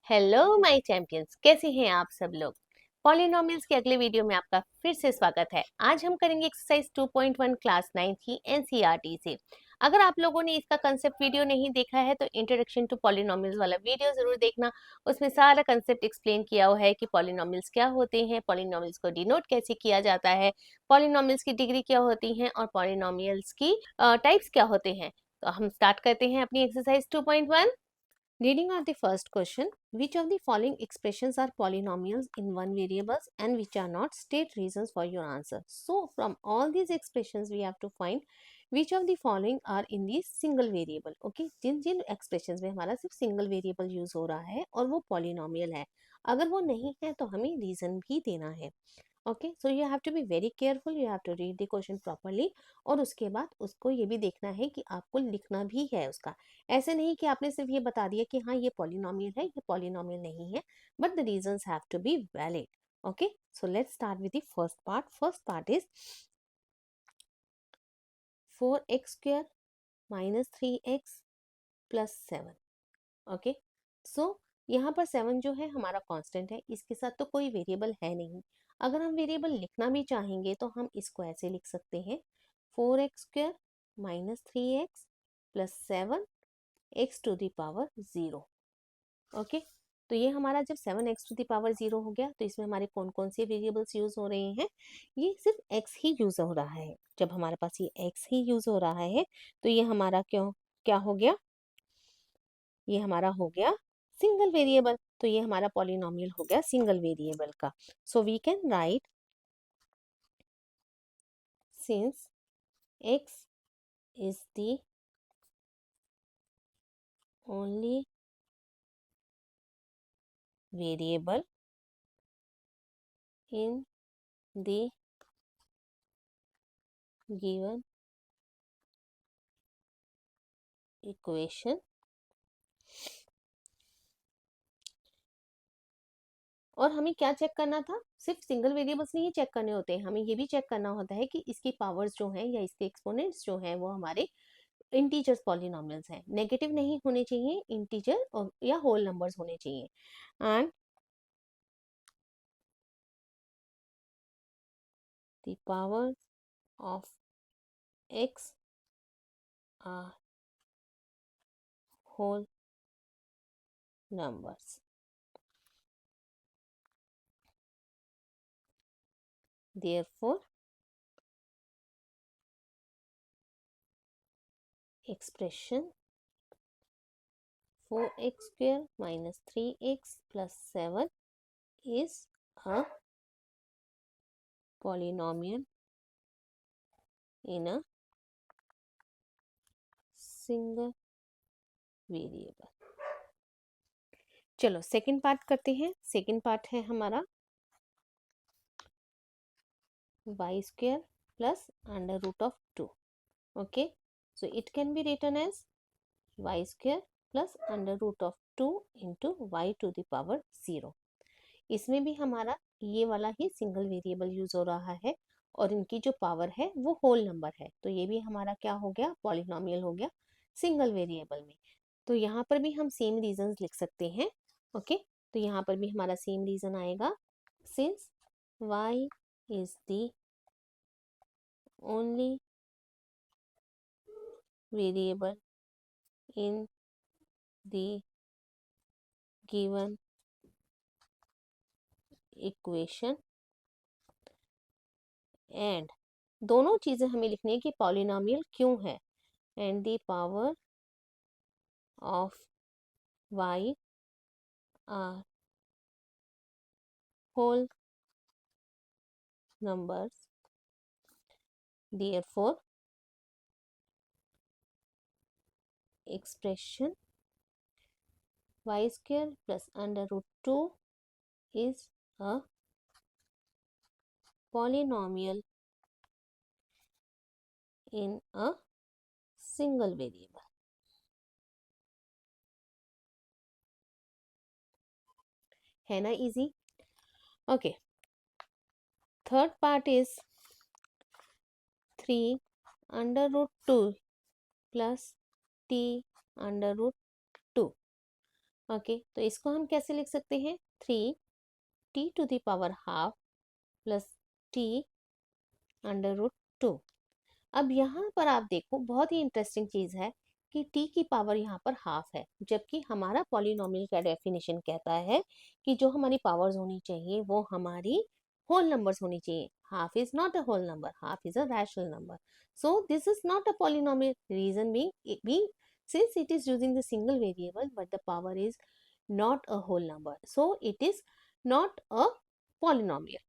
Hello my champions, कैसे हैं आप सब लोग। पॉलिनोमियल्स के अगले वीडियो में आपका फिर से स्वागत है। आज हम करेंगे एक्सरसाइज 2.1 क्लास 9 की एनसीईआरटी से। अगर आप लोगों ने इसका कंसेप्ट वीडियो नहीं देखा है तो इंट्रोडक्शन टू पॉलिनोमियल्स वाला वीडियो जरूर देखना। उसमें सारा कंसेप्ट एक्सप्लेन किया हुआ है कि पॉलिनोमियल्स क्या होते हैं, पॉलिनोमियल्स को डिनोट कैसे किया जाता है, पॉलिनोमियल्स की डिग्री क्या होती है और पॉलिनोमियल्स की टाइप्स क्या होते हैं। तो हम स्टार्ट करते हैं अपनी exercise 2.1। Reading out the first question, which of the following expressions are polynomials in one variables and which are not? State reasons for your answer. So, from all these expressions, we have to find which of the following are in the single variable. Okay, जिन जिन expressions में हमारा सिर्फ single variable use हो रहा है और वो polynomial है, अगर वो नहीं है तो हमें reason भी देना है. Okay, so you have to be very careful, you have to read the question properly और उसके बाद उसको ये भी देखना है कि आपको लिखना भी है उसका। ऐसे नहीं कि आपने सिर्फ ये बता दिया कि हाँ ये पॉलिनोमियल है, ये पॉलिनोमियल नहीं है, but the reasons have to be valid. Okay, so let's start with the first part. First part is 4x square minus 3x plus 7। Okay, so यहाँ पर 7 जो है हमारा कांस्टेंट है, इसके साथ तो कोई वेरिएबल है नहीं। अगर हम वेरिएबल लिखना भी चाहेंगे तो हम इसको ऐसे लिख सकते हैं 4x square minus 3x plus 7 x to the power 0। Okay, तो ये हमारा जब 7x टू द पावर 0 हो गया तो इसमें हमारे कौन कौन से वेरिएबल्स यूज हो रहे हैं? ये सिर्फ x ही यूज हो रहा है। जब हमारे पास ये x ही यूज हो रहा है तो ये हमारा क्यों क्या हो गया? ये हमारा हो गया सिंगल वेरिएबल, तो ये हमारा पॉलिनोमियल हो गया सिंगल वेरिएबल का। So we can write since x is the only variable in the given equation, और हमें क्या चेक करना था? सिर्फ सिंगल वेरिएबल्स नहीं चेक करने होते हैं, हमें ये भी चेक करना होता है कि इसकी पावर्स जो हैं या इसके एक्सपोनेंट्स जो हैं वो हमारे इंटीजर्स पॉलिनोमियल्स हैं, नेगेटिव नहीं होने चाहिए, इंटीजर या होल नंबर्स होने चाहिए। And the powers of x are whole numbers. Therefore, expression 4x square minus 3x plus 7 is a polynomial in a single variable. चलो सेकंड पार्ट करते हैं। सेकंड पार्ट है हमारा y square plus under root of 2. Okay, so it can be written as y square plus under root of 2 into y to the power 0. इसमें भी हमारा ये वाला ही सिंगल वेरिएबल यूज हो रहा है और इनकी जो पावर है वो होल नंबर है, तो ये भी हमारा क्या हो गया? पॉलिनोमियल हो गया सिंगल वेरिएबल में। तो यहाँ पर भी हम सेम रीजंस लिख सकते हैं। ओके, तो यहाँ पर भी हमारा सेम रीजन आएगा, since y is the only variable in the given equation, and दोनों चीजें हमें लिखनी है कि पॉलिनोमियल क्यों है, and the power of y are whole numbers. Therefore, expression y square plus under root 2 is a polynomial in a single variable. है ना easy? Okay. Third part is 3 under root 2 plus t under root 2. Okay, तो इसको हम कैसे लिख सकते हैं? 3t⁻½ plus t under root 2। अब यहाँ पर आप देखो, बहुत ही इंटरेस्टिंग चीज है कि t की पावर यहाँ पर हाफ है, जबकि हमारा पॉलिनोमियल का डेफिनेशन कहता है कि जो हमारी पावर्स होनी चाहिए वो हमारी होल नंबर्स होनी चाहिए। Half is not a whole number, half is a rational number, so this is not a polynomial. Reason being since it is using the single variable but the power is not a whole number, so it is not a polynomial.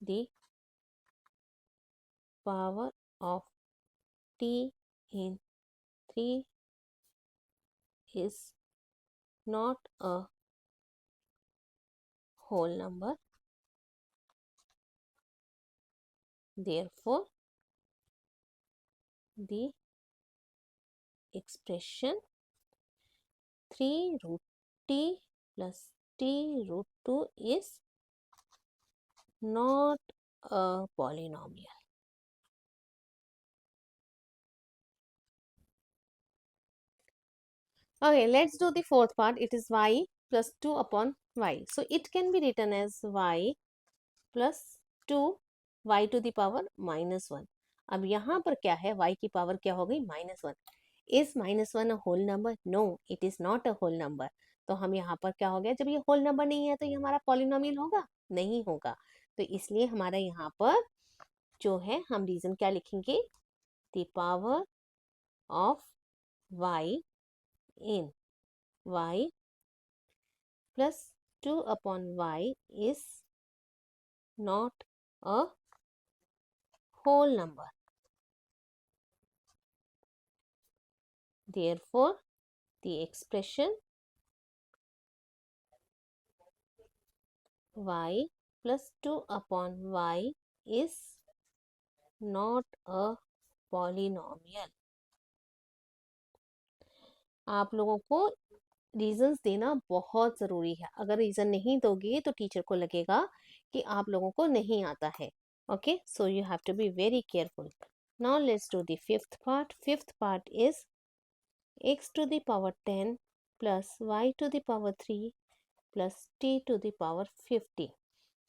The power of t in 3 is not a whole number, therefore the expression 3√t plus t√2 is not a polynomial. Okay, let's do the fourth part. It is y plus 2 upon y. So it can be written as y plus 2 y to the power -1. अब यहाँ पर क्या है? y की power क्या हो गई? -1. Is -1 a whole number? No, it is not a whole number. तो हम यहाँ पर क्या हो गया? जब ये होल नंबर नहीं है तो ये हमारा पॉलिनोमियल होगा? नहीं होगा। तो इसलिए हमारा यहाँ पर जो है, हम रीजन क्या लिखेंगे? The power of y in y plus 2 upon y is not a whole number. Therefore, the expression y plus 2 upon y is not a polynomial. आप लोगों को रीजंस देना बहुत ज़रूरी है। अगर रीज़न नहीं दोगे तो टीचर को लगेगा कि आप लोगों को नहीं आता है। Okay, so you have to be very careful. Now let's do the fifth part. Fifth part is x to the power 10 plus y to the power 3 plus t to the power 50।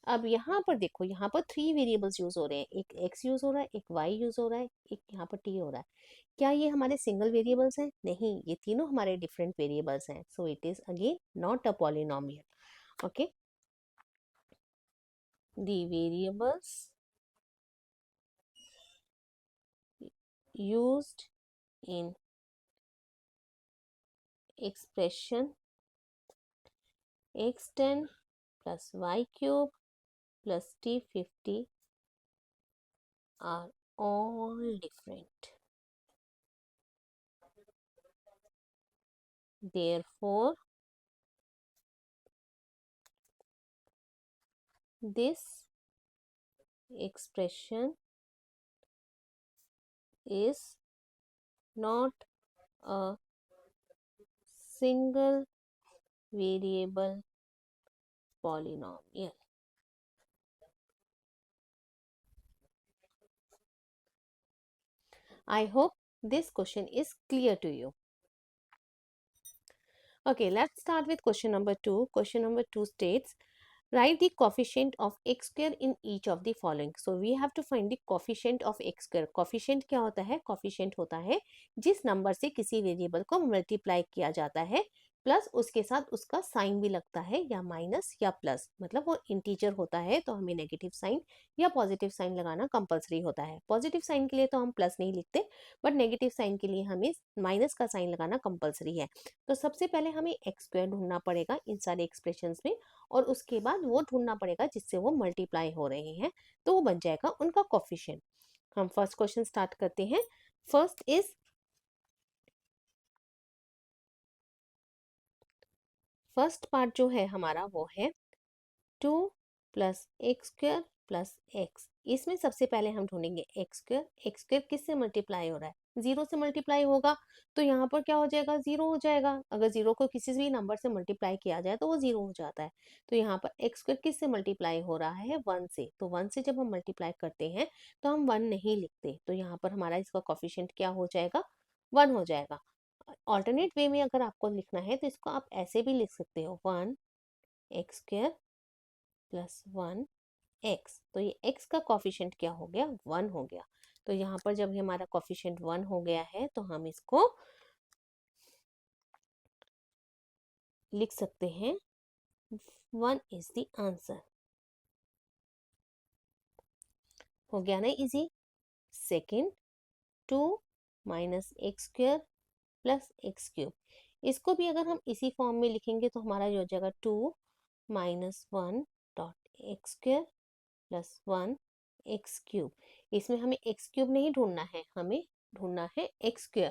अब यहाँ पर देखो, यहाँ पर 3 variables use हो रहे हैं। एक x यूज हो रहा है, एक y यूज हो रहा है, एक यहाँ पर t हो रहा है। क्या ये हमारे सिंगल वेरिएबल्स हैं? नहीं, ये तीनों हमारे डिफरेंट वेरिएबल्स हैं। So it is again not a polynomial. Okay, the variables used in expression x10 plus y cube plus t50 are all different. Therefore, this expression is not a single variable polynomial. I hope this question is clear to you. Okay, let's start with question number 2. Question number 2 states, write the coefficient of x square in each of the following. So we have to find the coefficient of x square. Coefficient क्या होता है? Coefficient होता है जिस number से किसी variable को multiply किया जाता है प्लस उसके साथ उसका साइन भी लगता है, या माइनस या प्लस, मतलब वो इंटीजर होता है तो हमें नेगेटिव साइन या पॉजिटिव साइन लगाना कंपलसरी होता है। पॉजिटिव साइन के लिए तो हम प्लस नहीं लिखते, बट नेगेटिव साइन के लिए हमें माइनस का साइन लगाना कंपलसरी है। तो सबसे पहले हमें एक्स स्क्वायर ढूंढना पड़ेगा इन सारे एक्सप्रेशंस में, और उसके बाद वो ढूंढना पड़ेगा जिससे वो मल्टीप्लाई हो रहे हैं, तो वो बन जाएगा उनका कोफिशिएंट। हम फर्स्ट क्वेश्चन स्टार्ट करते हैं। फर्स्ट इज, फर्स्ट पार्ट जो है हमारा वो है 2 plus x square plus x. इसमें सबसे पहले हम ढूंढेंगे एक्स स्क्वायर। एक्स स्क्वायर किससे मल्टीप्लाई हो रहा है? जीरो से मल्टीप्लाई होगा, तो यहाँ पर क्या हो जाएगा? जीरो हो जाएगा। अगर जीरो को किसी भी नंबर से मल्टीप्लाई किया जाए तो वो जीरो हो जाता है। तो यहाँ पर एक्स स्क्वायर किससे मल्टीप्लाई हो रहा है? 1 से। तो 1 से जब हम मल्टीप्लाई करते हैं तो हम 1 नहीं लिखते, तो यहाँ पर हमारा इसका कोफिशिएंट क्या हो जाएगा? 1 हो जाएगा। ऑल्टरनेट वे में अगर आपको लिखना है तो इसको आप ऐसे भी लिख सकते हो, 1 x² प्लस 1 x। तो ये x का कॉफिशिएंट क्या हो गया, 1 हो गया। तो यहाँ पर जब हमारा कॉफिशिएंट 1 हो गया है तो हम इसको लिख सकते हैं 1 इज द आंसर। हो गया ना easy. Second, 2 minus x² plus x³। इसको भी अगर हम इसी फॉर्म में लिखेंगे तो हमारा ये हो जाएगा 2 माइनस 1 .x² प्लस 1 x³। इसमें हमें x³ नहीं ढूंढना है, हमें ढूंढना है x²।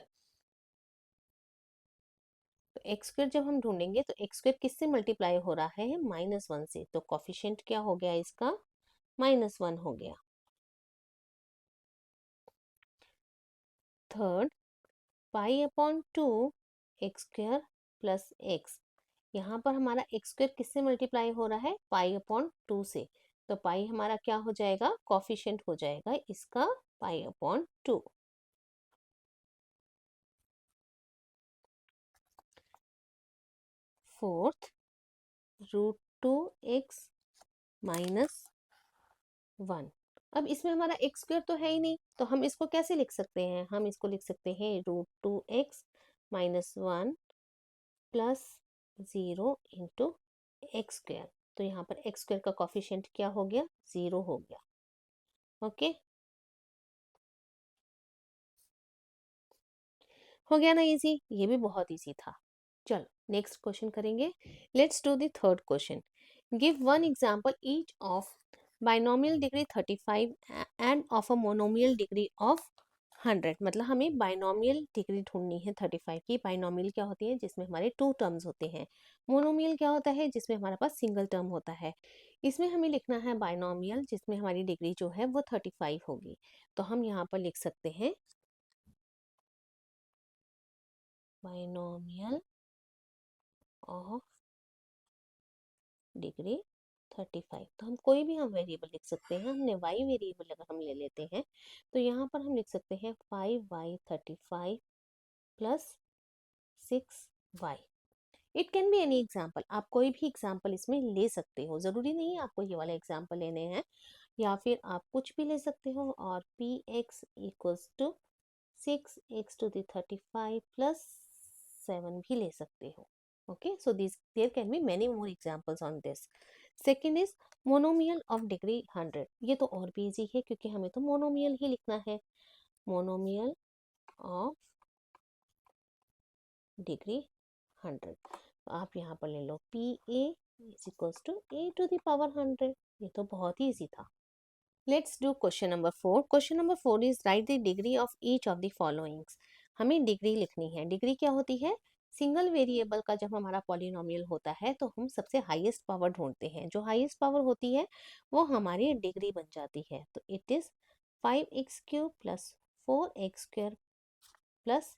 तो x² जब हम ढूंढेंगे तो x² किससे मल्टीप्लाई हो रहा है, -1 से। तो कॉफिशिएंट क्या हो गया इसका, -1 हो गया। Third, π/2 x² plus x। यहाँ पर हमारा x² किससे मल्टीप्लाई हो रहा है, π/2 से। तो पाई हमारा क्या हो जाएगा, कॉफिशिएंट हो जाएगा इसका π/2। Fourth, √2x minus 1। अब इसमें हमारा x² तो है ही नहीं, तो हम इसको कैसे लिख सकते हैं, हम इसको लिख सकते हैं √2x minus 1 plus 0 into x²। तो यहाँ पर x² का कॉफिशिएंट क्या हो गया, 0 हो गया। ओके, हो गया ना इजी, ये भी बहुत इजी था। चलो नेक्स्ट क्वेश्चन करेंगे। Let's do the third question. Give one example each of binomial degree 35 end of a monomial degree of 100। मतलब हमें बाइनोमियल डिग्री ढूंढनी है 35 की। बाइनोमियल क्या होती है, जिसमें हमारे 2 टर्म्स होते हैं। मोनोमियल क्या होता है, जिसमें हमारे पास सिंगल टर्म होता है। इसमें हमें लिखना है बाइनोमियल, जिसमें हमारी डिग्री जो है वो 35 होगी। तो हम यहाँ पर लिख सकते हैं बाइनोमियल ऑफ डिग्री 35। तो हम कोई भी हम वेरिएबल लिख सकते हैं। हमने y वेरिएबल अगर हम ले लेते हैं तो यहाँ पर हम लिख सकते हैं 5y 35 plus 6y। It can be any example, आप कोई भी एग्जाम्पल इसमें ले सकते हो, जरूरी नहीं है आपको ये वाला एग्जाम्पल लेने हैं, या फिर आप कुछ भी ले सकते हो। और px equals to 6x⁻35 plus 7 भी ले सकते हो। Okay, so there can be many more examples on this. Second is monomial of degree 100। ये तो और भी इजी है क्योंकि हमें तो मोनोमियल ही लिखना है। Monomial of degree 100। तो आप यहाँ पर ले लो PA is equals to A⁻100। ये तो बहुत ही इजी था। Let's do question number 4. Question number 4 is write the degree of each of the followings। हमें डिग्री लिखनी है। डिग्री क्या होती है, सिंगल वेरिएबल का जब हमारा पॉलिनोमियल होता है तो हम सबसे हाईएस्ट पावर ढूंढते हैं। जो हाईएस्ट पावर होती है वो हमारी डिग्री बन जाती है। तो it is 5x³ plus 4x² plus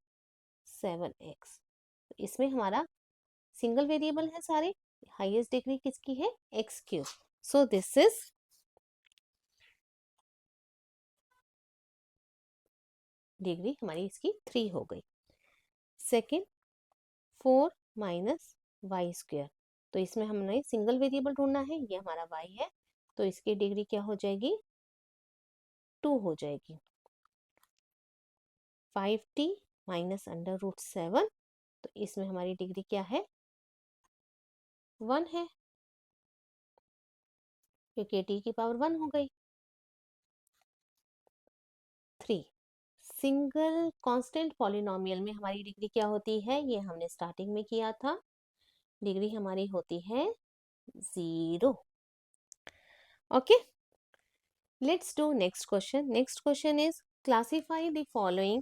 7x। इसमें हमारा सिंगल वेरिएबल है सारे, हाईएस्ट डिग्री किसकी है, x³। So this is degree हमारी इसकी 3 हो गई। Second, 4 minus y²। तो इसमें हमने सिंगल वेरिएबल ढूंढना है, ये हमारा y है। तो इसकी डिग्री क्या हो जाएगी, 2 हो जाएगी। 5t minus √7। तो इसमें हमारी डिग्री क्या है, 1 है, क्योंकि t की पावर 1 हो गई। 3, सिंगल कांस्टेंट पॉलिनोमियल में हमारी डिग्री क्या होती है, ये हमने स्टार्टिंग में किया था। डिग्री हमारी होती है 0। Okay, let's do next question. Next question is classify the following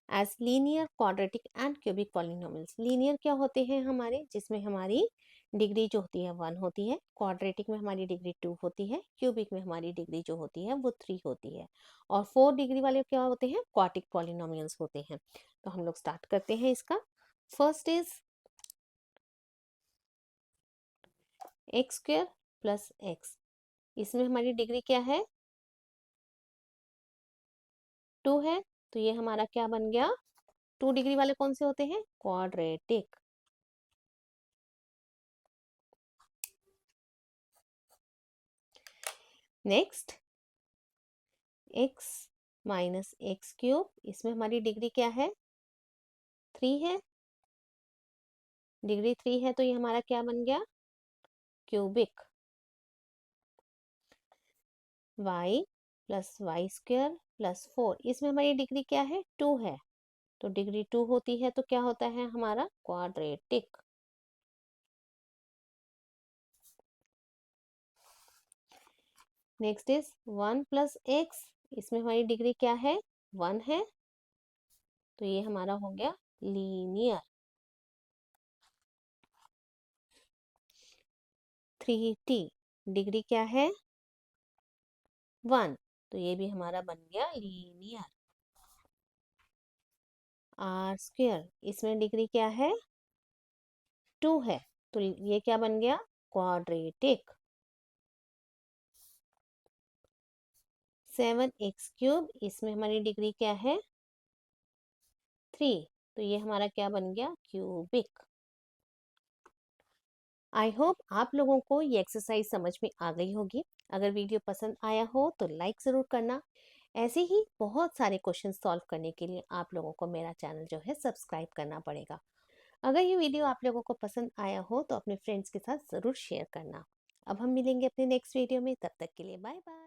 as linear, quadratic and cubic polynomials। linear क्या होते हैं हमारे, जिसमें हमारी डिग्री जो होती है 1 होती है, क्वाड्रेटिक में हमारी डिग्री 2 होती है, क्यूबिक में हमारी डिग्री जो होती है वो 3 होती है, और 4 डिग्री वाले क्या होते हैं, क्वाड्रेटिक पॉलिनोमियल्स होते हैं। तो हम लोग स्टार्ट करते हैं इसका। First is x² plus x। इसमें हमारी डिग्री क्या है, 2 है। तो ये हमारा क्या बन गया, 2 डिग्री वाले कौन से होते हैं? Quadratic. Next x minus x cube, इसमें हमारी डिग्री क्या है? 3 है। डिग्री 3 है तो ये हमारा क्या बन गया? Cubic. y plus y square plus 4, इसमें हमारी डिग्री क्या है? 2 है। तो डिग्री 2 होती है तो क्या होता है हमारा? Quadratic. Next is 1 plus x, इसमें हमारी डिग्री क्या है? 1 है। तो ये हमारा हो गया लीनियर। 3t, डिग्री क्या है? 1, तो ये भी हमारा बन गया लीनियर। आर स्क्वेयर, इसमें डिग्री क्या है? 2 है। तो ये क्या बन गया? क्वाड्रेटिक। 7x क्यूब, इसमें हमारी डिग्री क्या है? 3, तो ये हमारा क्या बन गया? क्यूबिक। आई होप आप लोगों को ये एक्सरसाइज समझ में आ गई होगी। अगर वीडियो पसंद आया हो तो लाइक ज़रूर करना। ऐसे ही बहुत सारे क्वेश्चन सॉल्व करने के लिए आप लोगों को मेरा चैनल जो है सब्सक्राइब करना पड़ेगा। अगर ये वीडियो आप लोगों को पसंद आया हो तो अपने फ्रेंड्स के साथ ज़रूर शेयर करना। अब हम मिलेंगे अपने नेक्स्ट वीडियो में, तब तक के लिए बाय बाय।